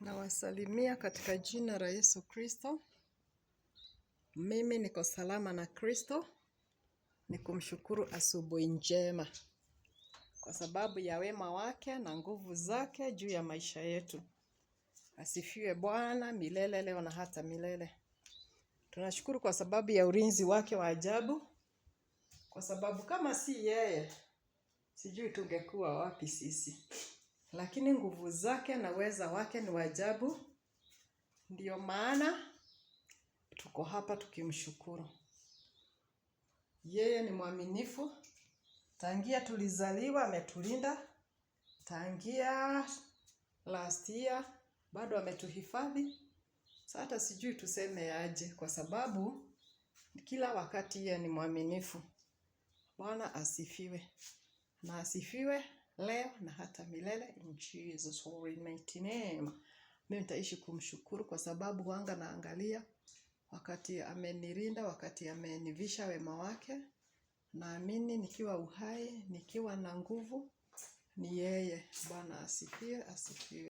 Nawasalimia katika jina la Yesu Kristo. Mimi niko salama na Kristo. Ni kumshukuru asubuhi njema kwa sababu ya wema wake na nguvu zake juu ya maisha yetu. Asifiwe Bwana milele leo na hata milele. Tunashukuru kwa sababu ya ulinzi wake wa ajabu. Kwa sababu kama si yeye, sijui tungekuwa wapi sisi. Lakini nguvu zake na uweza wake ni wa ajabu. Ndiyo maana tuko hapa tukimshukuru. Yeye ni mwaminifu. Tangia tulizaliwa ametulinda. Tangia last year bado ametuhifadhi. Sasa sijui tuseme aje kwa sababu kila wakati yeye ni mwaminifu. Bwana asifiwe. Na asifiwe leo na hata milele in Jesus mighty name. Mimi nitaishi kumshukuru kwa sababu wanga naangalia wakati amenilinda, wakati amenivisha wema wake. Naamini nikiwa uhai, nikiwa na nguvu, ni yeye. Bwana asifiwe, asifiwe.